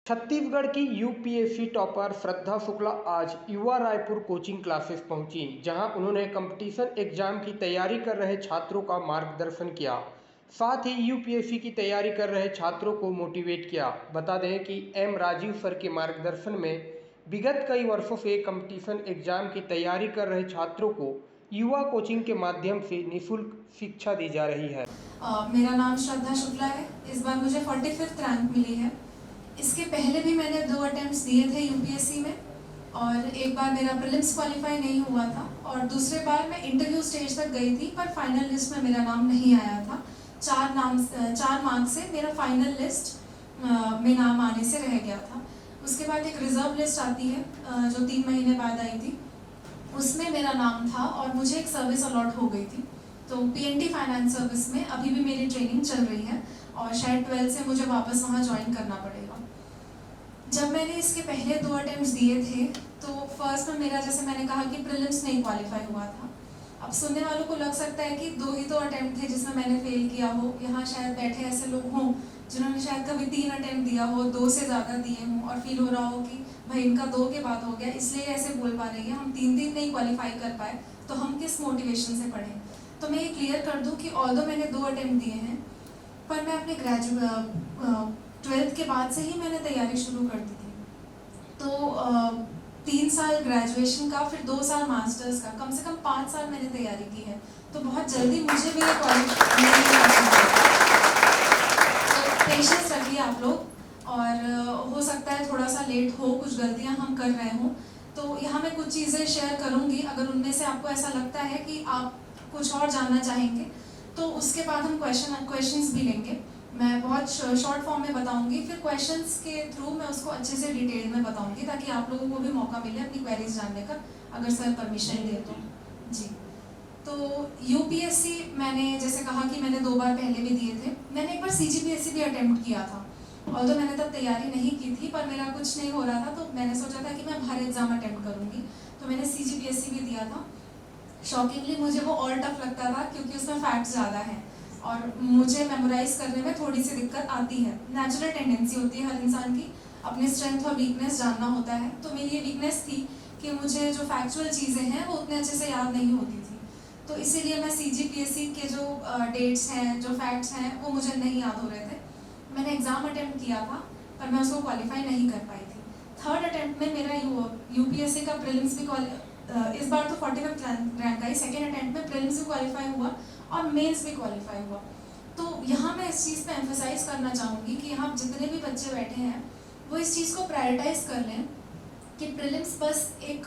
छत्तीसगढ़ की UPSC topper श्रद्धा शुक्ला आज युवा रायपुर कोचिंग क्लासेस पहुंची, जहां उन्होंने कंपटीशन एग्जाम की तैयारी कर रहे छात्रों का मार्गदर्शन किया। साथ ही यूपीएससी की तैयारी कर रहे छात्रों को मोटिवेट किया। बता दें कि एम राजीव सर के मार्गदर्शन में विगत कई वर्षों से कंपटीशन एग्जाम की तैयारी कर रहे छात्रों को युवा कोचिंग के माध्यम से निःशुल्क शिक्षा दी जा रही है। मेरा नाम श्रद्धा शुक्ला है। इस बार मुझे 45th रैंक मिली है। इसके पहले भी मैंने 2 अटेम्प्ट्स दिए थे यूपीएससी में, और एक बार मेरा प्रीलिम्स क्वालिफाई नहीं हुआ था, और दूसरे बार मैं इंटरव्यू स्टेज तक गई थी, पर फाइनल लिस्ट में मेरा नाम नहीं आया था। 4 मार्क्स से मेरा फाइनल लिस्ट में नाम आने से रह गया था। उसके बाद एक रिजर्व लिस्ट आती है जो 3 महीने बाद आई थी, उसमें मेरा नाम था और मुझे एक सर्विस अलॉट हो गई थी। तो पीएनटी फाइनेंस सर्विस में अभी भी मेरी ट्रेनिंग चल रही है, और शायद 12 से मुझे वापस वहाँ ज्वाइन करना पड़ेगा। जब मैंने इसके पहले 2 अटेम्प्ट्स दिए थे, तो फर्स्ट में मेरा, जैसे मैंने कहा कि प्रीलिम्स नहीं क्वालिफाई हुआ था। अब सुनने वालों को लग सकता है कि 2 ही तो अटेम्प्ट थे जिसमें मैंने फेल किया हो। यहाँ शायद बैठे ऐसे लोग हों जिन्होंने शायद कभी 3 अटेम्प्ट दिया हो, 2 से ज़्यादा दिए हों, और फील हो रहा हो कि भाई इनका 2 के बाद हो गया, इसलिए ऐसे बोल पा रही है। हम 3 नहीं क्वालिफाई कर पाए तो हम किस मोटिवेशन से पढ़ें। तो मैं ये क्लियर कर दूँ कि ऑल्दो मैंने 2 अटेम्प्ट दिए हैं, पर मैं अपने 12th के बाद से ही मैंने तैयारी शुरू कर दी थी। तो 3 साल ग्रेजुएशन का, फिर 2 साल मास्टर्स का, कम से कम 5 साल मैंने तैयारी की है। तो बहुत जल्दी मुझे भी ये कॉलेज पेशेंस रखिए आप लोग, और हो सकता है थोड़ा सा लेट हो, कुछ गलतियां हम कर रहे हों। तो यहाँ मैं कुछ चीज़ें शेयर करूँगी, अगर उनमें से आपको ऐसा लगता है कि आप कुछ और जानना चाहेंगे तो उसके बाद हम क्वेश्चंस भी लेंगे। मैं बहुत शॉर्ट फॉर्म में बताऊंगी, फिर क्वेश्चंस के थ्रू मैं उसको अच्छे से डिटेल में बताऊंगी, ताकि आप लोगों को भी मौका मिले अपनी क्वेरीज जानने का, अगर सर परमिशन दे तो। जी, तो यूपीएससी मैंने जैसे कहा कि मैंने 2 बार पहले भी दिए थे। मैंने एक बार सीजीपीएससी भी अटेम्प्ट किया था, और तो मैंने तब तैयारी नहीं की थी, पर मेरा कुछ नहीं हो रहा था, तो मैंने सोचा था कि मैं बाहर एग्जाम अटेम्प्ट करूँगी। तो मैंने सीजीपीएससी भी दिया था। शॉकिंगली मुझे वो और टफ लगता था, क्योंकि उसमें फैक्ट्स ज़्यादा हैं और मुझे मेमोराइज करने में थोड़ी सी दिक्कत आती है। नेचुरल टेंडेंसी होती है हर इंसान की, अपनी स्ट्रेंथ और वीकनेस जानना होता है। तो मेरी ये वीकनेस थी कि मुझे जो फैक्चुअल चीज़ें हैं वो उतने अच्छे से याद नहीं होती थी। तो इसीलिए मैं सीजीपीएससी के जो डेट्स हैं, जो फैक्ट्स हैं, वो मुझे नहीं याद हो रहे थे। मैंने एग्ज़ाम अटेम्प्ट किया था, पर मैं उसको क्वालिफाई नहीं कर पाई थी। 3rd अटेम्प्ट में मेरा यूपीएससी का प्रीलिम्स भी इस बार तो 45th रैंक आई। 2nd अटेम्प्ट में प्रीलिम्स भी क्वालिफाई हुआ और मेंस भी क्वालिफाई हुआ। तो यहाँ मैं इस चीज़ पे एम्फोसाइज करना चाहूँगी कि यहाँ जितने भी बच्चे बैठे हैं वो इस चीज़ को प्रायोरिटाइज कर लें कि प्रीलिम्स बस एक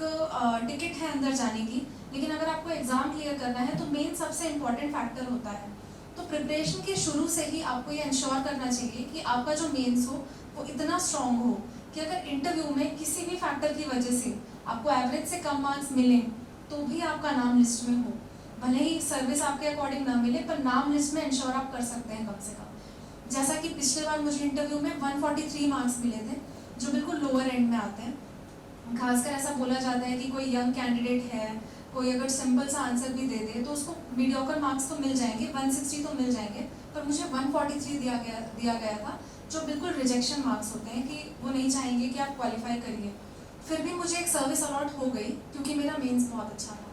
टिकट है अंदर जाने की, लेकिन अगर आपको एग्ज़ाम क्लियर करना है तो मेन सबसे इम्पॉर्टेंट फैक्टर होता है। तो प्रिपरेशन के शुरू से ही आपको ये इंश्योर करना चाहिए कि आपका जो मेंस हो वो इतना स्ट्रॉन्ग हो कि अगर इंटरव्यू में किसी भी फैक्टर की वजह से आपको एवरेज से कम मार्क्स मिलें तो भी आपका नाम लिस्ट में हो। भले ही सर्विस आपके अकॉर्डिंग ना मिले, पर नाम लिस्ट में इंश्योर आप कर सकते हैं कम से कम। जैसा कि पिछले बार मुझे इंटरव्यू में 143 मार्क्स मिले थे, जो बिल्कुल लोअर एंड में आते हैं। खासकर ऐसा बोला जाता है कि कोई यंग कैंडिडेट है, कोई अगर सिंपल सा आंसर भी दे दे तो उसको मीडियोकर मार्क्स तो मिल जाएंगे, 160 तो मिल जाएंगे, पर मुझे 143 दिया गया था, जो बिल्कुल रिजेक्शन मार्क्स होते हैं कि वो नहीं चाहेंगे कि आप क्वालिफाई करिए। फिर भी मुझे एक सर्विस अलॉट हो गई, क्योंकि मेरा मेंस बहुत अच्छा था।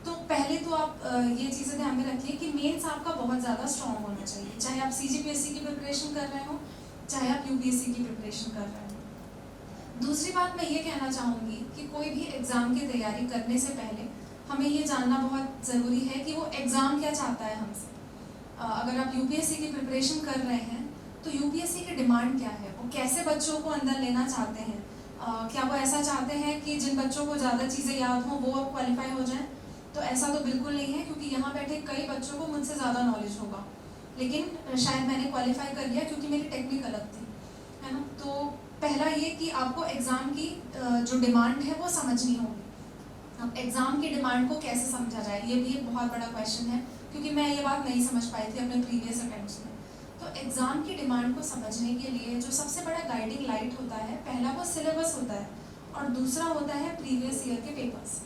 तो पहले तो आप ये चीज़ें ध्यान में रखिए कि मेंस आपका बहुत ज़्यादा स्ट्रॉन्ग होना चाहिए, चाहे आप सीजीपीएससी की प्रिपरेशन कर रहे हो, चाहे आप यूपीएससी की प्रिपरेशन कर रहे हो। दूसरी बात मैं ये कहना चाहूँगी कि कोई भी एग्ज़ाम की तैयारी करने से पहले हमें ये जानना बहुत ज़रूरी है कि वो एग्ज़ाम क्या चाहता है हमसे। अगर आप यूपीएससी की प्रिपरेशन कर रहे हैं तो यूपीएससी की डिमांड क्या है, वो कैसे बच्चों को अंदर लेना चाहते हैं। क्या वो ऐसा चाहते हैं कि जिन बच्चों को ज़्यादा चीज़ें याद हों वो अब क्वालिफाई हो जाएं? तो ऐसा तो बिल्कुल नहीं है, क्योंकि यहाँ बैठे कई बच्चों को मुझसे ज़्यादा नॉलेज होगा, लेकिन शायद मैंने क्वालिफाई कर लिया क्योंकि मेरी टेक्निक अलग थी, है ना। तो पहला ये कि आपको एग्ज़ाम की जो डिमांड है वो समझनी होगी। अब एग्ज़ाम की डिमांड को कैसे समझा जाए, ये भी एक बहुत बड़ा क्वेश्चन है, क्योंकि मैं ये बात नहीं समझ पाई थी अपने प्रीवियस अटेम्प्ट्स में। तो एग्ज़ाम की डिमांड को समझने के लिए जो सबसे बड़ा गाइडिंग लाइट होता है, पहला वो सिलेबस होता है, और दूसरा होता है प्रीवियस ईयर के पेपर्स।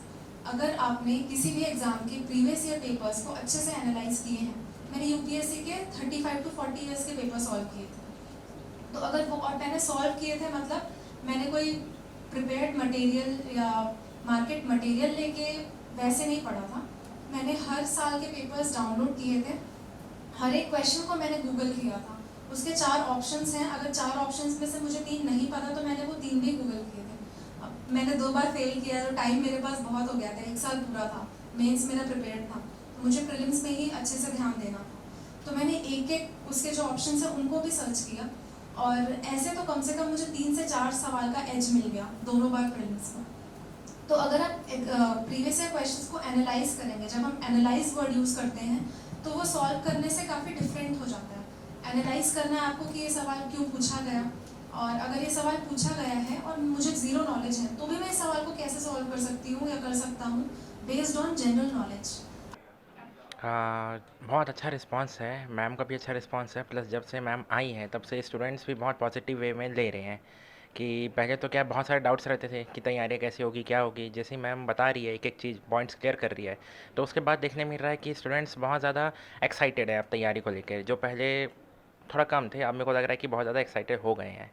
अगर आपने किसी भी एग्ज़ाम के प्रीवियस ईयर पेपर्स को अच्छे से एनालाइज किए हैं, मैंने यूपीएससी के 35 to 40 ईयर्स के पेपर सॉल्व किए थे, तो अगर वो और मैंने सॉल्व किए थे, मतलब मैंने कोई प्रिपेयर्ड मटेरियल या मार्केट मटेरियल लेके वैसे नहीं पढ़ा था। मैंने हर साल के पेपर्स डाउनलोड किए थे, हर एक क्वेश्चन को मैंने गूगल किया था। उसके 4 ऑप्शंस हैं, अगर 4 ऑप्शंस में से मुझे 3 नहीं पता तो मैंने वो 3 भी गूगल किए थे। अब मैंने 2 बार फेल किया तो टाइम मेरे पास बहुत हो गया था, 1 साल पूरा था, मेंस मेरा प्रिपेयर्ड था, तो मुझे प्रीलिम्स में ही अच्छे से ध्यान देना था। तो मैंने एक एक उसके जो ऑप्शंस हैं उनको भी सर्च किया, और ऐसे तो कम से कम मुझे 3 से 4 सवाल का एज मिल गया दोनों बार प्रीलिम्स में। तो अगर आप प्रीवियस ईयर क्वेश्चंस को एनालाइज करेंगे, जब हम एनालाइज वर्ड यूज़ करते हैं तो वो सॉल्व करने से काफ़ी डिफरेंट हो जाता है। एनालाइज करना है आपको कि ये सवाल क्यों पूछा गया, और अगर ये सवाल पूछा गया है और मुझे ज़ीरो नॉलेज है तो भी मैं इस सवाल को कैसे सॉल्व कर सकती हूँ या कर सकता हूँ बेस्ड ऑन जनरल नॉलेज। बहुत अच्छा रिस्पांस है, मैम का भी अच्छा रिस्पांस है, प्लस जब से मैम आई हैं तब से स्टूडेंट्स भी बहुत पॉजिटिव वे में ले रहे हैं। कि पहले तो क्या बहुत सारे डाउट्स रहते थे कि तैयारी कैसी होगी, क्या होगी, जैसे ही मैम बता रही है एक एक चीज़ पॉइंट्स क्लियर कर रही है, तो उसके बाद देखने मिल रहा है कि स्टूडेंट्स बहुत ज़्यादा एक्साइटेड है अब तैयारी को लेकर। जो पहले थोड़ा कम थे, अब मेरे को लग रहा है कि बहुत ज़्यादा एक्साइटेड हो गए हैं।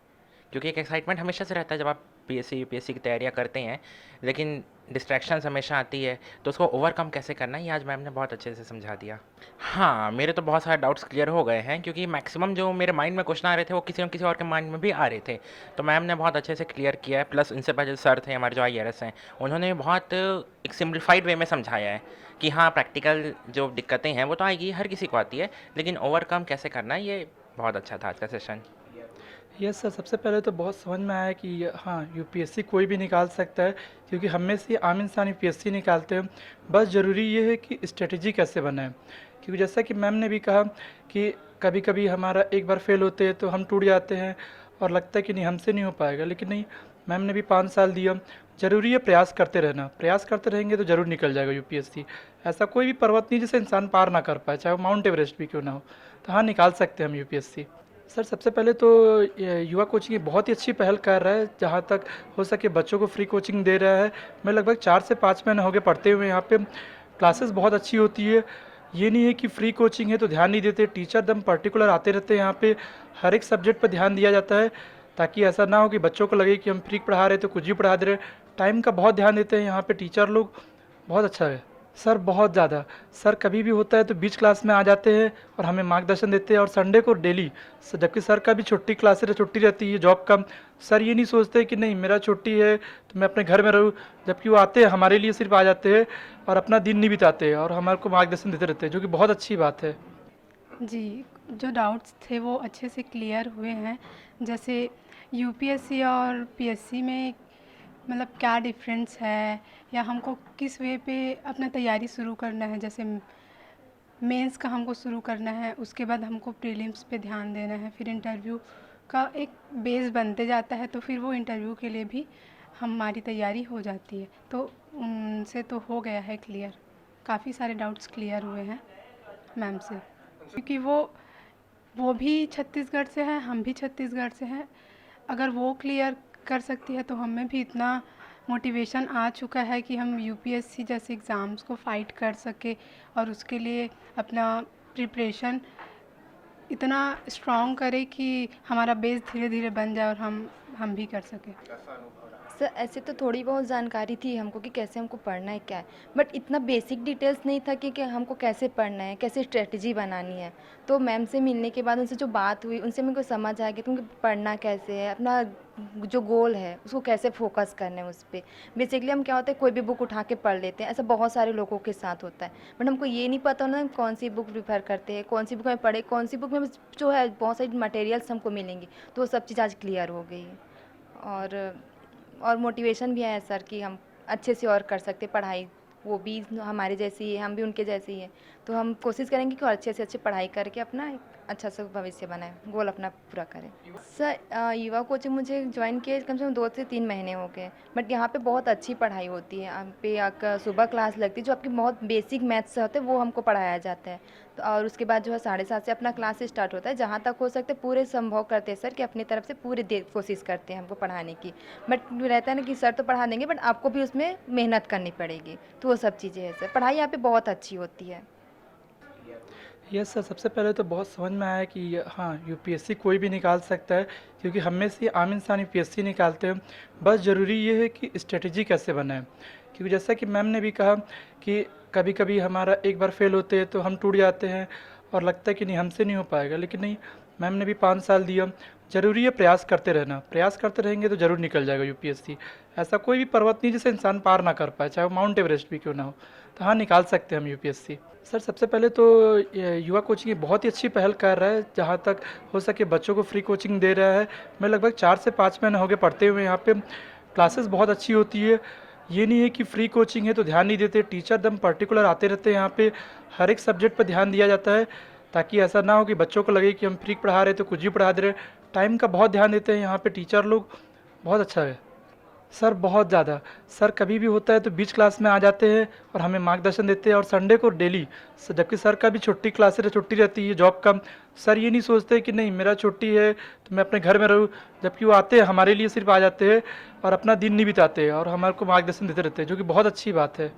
क्योंकि एक एक्साइटमेंट हमेशा से रहता है जब आप पीएससी यूपीएससी की तैयारियां करते हैं, लेकिन डिस्ट्रैक्शंस हमेशा आती है, तो उसको ओवरकम कैसे करना है ये आज मैम ने बहुत अच्छे से समझा दिया। हाँ, मेरे तो बहुत सारे डाउट्स क्लियर हो गए हैं, क्योंकि मैक्सिमम जो मेरे माइंड में क्वेश्चन आ रहे थे वो किसी न किसी और के माइंड में भी आ रहे थे, तो मैम ने बहुत अच्छे से क्लियर किया है। प्लस इनसे पहले जो सर थे हमारे, जो IRS हैं, उन्होंने भी बहुत एक सिम्प्लीफाइड वे में समझाया है कि हाँ, प्रैक्टिकल जो दिक्कतें हैं वो तो आएगी, हर किसी को आती है, लेकिन ओवरकम कैसे करना है, ये बहुत अच्छा था आज का सेशन। यस सर, सबसे पहले तो बहुत समझ में आया कि हाँ, यूपीएससी कोई भी निकाल सकता है, क्योंकि हम में से आम इंसान यूपीएससी निकालते हैं। बस ज़रूरी ये है कि स्ट्रेटजी कैसे बनाए, क्योंकि जैसा कि मैम ने भी कहा कि कभी कभी हमारा एक बार फेल होते हैं तो हम टूट जाते हैं और लगता है कि नहीं, हमसे नहीं हो पाएगा, लेकिन नहीं, मैम ने भी 5 साल दिया। ज़रूरी है प्रयास करते रहना, प्रयास करते रहेंगे तो ज़रूर निकल जाएगा यूपीएससी। ऐसा कोई भी पर्वत नहीं जिसे इंसान पार ना कर पाए, चाहे वो माउंट एवरेस्ट भी क्यों ना हो। तो हाँ, निकाल सकते हैं हम यूपीएससी। सर, सबसे पहले तो ये युवा कोचिंग बहुत ही अच्छी पहल कर रहा है, जहाँ तक हो सके बच्चों को फ्री कोचिंग दे रहा है। मैं लगभग 4 से 5 महीने हो गए पढ़ते हुए यहाँ पे। क्लासेस बहुत अच्छी होती है, ये नहीं है कि फ्री कोचिंग है तो ध्यान नहीं देते, टीचर एकदम पर्टिकुलर आते रहते हैं यहाँ पे, हर एक सब्जेक्ट पर ध्यान दिया जाता है, ताकि ऐसा ना हो कि बच्चों को लगे कि हम फ्री पढ़ा रहे तो कुछ भी पढ़ा दे रहे। टाइम का बहुत ध्यान देते हैं यहाँ पे टीचर लोग, बहुत अच्छा है सर, बहुत ज़्यादा। सर कभी भी होता है तो बीच क्लास में आ जाते हैं और हमें मार्गदर्शन देते हैं, और संडे को डेली, जबकि सर का भी छुट्टी, क्लासेस छुट्टी रहती है जॉब का, सर ये नहीं सोचते कि नहीं मेरा छुट्टी है तो मैं अपने घर में रहूँ, जबकि वो आते हैं हमारे लिए, सिर्फ आ जाते हैं और अपना दिन नहीं बिताते और हमारे को मार्गदर्शन देते रहते हैं, जो कि बहुत अच्छी बात है। जी, जो डाउट्स थे वो अच्छे से क्लियर हुए हैं। जैसे यूपीएससी और पीएससी में मतलब क्या डिफरेंस है, या हमको किस वे पे अपना तैयारी शुरू करना है। जैसे मेंस का हमको शुरू करना है, उसके बाद हमको प्रीलिम्स पे ध्यान देना है, फिर इंटरव्यू का एक बेस बनते जाता है, तो फिर वो इंटरव्यू के लिए भी हमारी तैयारी हो जाती है। तो उनसे तो हो गया है क्लियर, काफ़ी सारे डाउट्स क्लियर हुए हैं मैम से, क्योंकि वो भी छत्तीसगढ़ से हैं, हम भी छत्तीसगढ़ से हैं। अगर वो क्लियर कर सकती है तो हमें भी इतना मोटिवेशन आ चुका है कि हम यूपीएससी जैसे एग्ज़ाम्स को फ़ाइट कर सके, और उसके लिए अपना प्रिपरेशन इतना स्ट्रॉन्ग करें कि हमारा बेस धीरे धीरे बन जाए और हम भी कर सकें। सर ऐसे तो थोड़ी बहुत जानकारी थी हमको कि कैसे हमको पढ़ना है क्या है, बट इतना बेसिक डिटेल्स नहीं था कि हमको कैसे पढ़ना है, कैसे स्ट्रेटजी बनानी है। तो मैम से मिलने के बाद उनसे जो बात हुई, उनसे मेरे को समझ आ गया कि उनको पढ़ना कैसे है, अपना जो गोल है उसको कैसे फोकस करना है उस पर। बेसिकली हम क्या होता है, कोई भी बुक उठा के पढ़ लेते हैं, ऐसा बहुत सारे लोगों के साथ होता है, बट हमको ये नहीं पता ना कौन सी बुक प्रिफर करते हैं, कौन सी बुक में पढ़े, कौन सी बुक में जो है बहुत सारी मटेरियल्स हमको मिलेंगी। तो वो सब चीज़ आज क्लियर हो गई है, और मोटिवेशन भी है सर कि हम अच्छे से और कर सकते पढ़ाई। वो भी हमारे जैसी ही है, हम भी उनके जैसे ही हैं, तो हम कोशिश करेंगे कि और अच्छे से अच्छे पढ़ाई करके अपना एक अच्छा सा भविष्य बनाएं, गोल अपना पूरा करें। सर युवा कोचिंग मुझे ज्वाइन किए कम से कम 2 से 3 महीने हो गए, बट यहाँ पे बहुत अच्छी पढ़ाई होती है। यहाँ पे सुबह क्लास लगती है, जो आपकी बहुत बेसिक मैथ्स से होते हैं वो हमको पढ़ाया जाता है। तो और उसके बाद जो है 7:30 से अपना क्लास स्टार्ट होता है, जहाँ तक हो सकते पूरे संभव करते हैं सर कि अपनी तरफ से पूरी कोशिश करते हैं हमको पढ़ाने की। बट रहता है ना कि सर तो पढ़ा देंगे, बट आपको भी उसमें मेहनत करनी पड़ेगी, तो वो सब चीज़ें हैं सर। पढ़ाई यहाँ पे बहुत अच्छी होती है। यस सर, सबसे पहले तो बहुत समझ में आया कि हाँ, यूपीएससी कोई भी निकाल सकता है, क्योंकि हम में से आम इंसान यूपीएससी निकालते हैं। बस ज़रूरी ये है कि स्ट्रेटजी कैसे बनाएं, क्योंकि जैसा कि मैम ने भी कहा कि कभी कभी हमारा एक बार फेल होते हैं तो हम टूट जाते हैं और लगता है कि नहीं, हमसे नहीं हो पाएगा, लेकिन नहीं, मैम ने भी 5 साल दिया। ज़रूरी है प्रयास करते रहना, प्रयास करते रहेंगे तो ज़रूर निकल जाएगा यूपीएससी। ऐसा कोई भी पर्वत नहीं जिसे इंसान पार ना कर पाए, चाहे वो माउंट एवरेस्ट भी क्यों ना हो। तो हाँ, निकाल सकते हैं हम यूपीएससी। सर, सबसे पहले तो ये युवा कोचिंग ये बहुत ही अच्छी पहल कर रहा है, जहाँ तक हो सके बच्चों को फ्री कोचिंग दे रहा है। मैं लगभग 4 से 5 महीने हो गए पढ़ते हुए यहाँ पे। क्लासेस बहुत अच्छी होती है, ये नहीं है कि फ्री कोचिंग है तो ध्यान नहीं देते। टीचर एकदम पर्टिकुलर आते रहते हैं यहाँ पे, हर एक सब्जेक्ट पर ध्यान दिया जाता है, ताकि ऐसा ना हो कि बच्चों को लगे कि हम फ्री पढ़ा रहे तो कुछ भी पढ़ा दे रहे। टाइम का बहुत ध्यान देते हैं यहाँ पे टीचर लोग, बहुत अच्छा है सर, बहुत ज़्यादा। सर कभी भी होता है तो बीच क्लास में आ जाते हैं और हमें मार्गदर्शन देते हैं, और संडे को डेली, जबकि सर का भी छुट्टी, क्लासेस छुट्टी रहती है जॉब का, सर ये नहीं सोचते कि नहीं मेरा छुट्टी है तो मैं अपने घर में रहूँ, जबकि वो आते हैं हमारे लिए, सिर्फ आ जाते हैं और अपना दिन नहीं बिताते और हमारे को मार्गदर्शन देते रहते हैं, जो कि बहुत अच्छी बात है।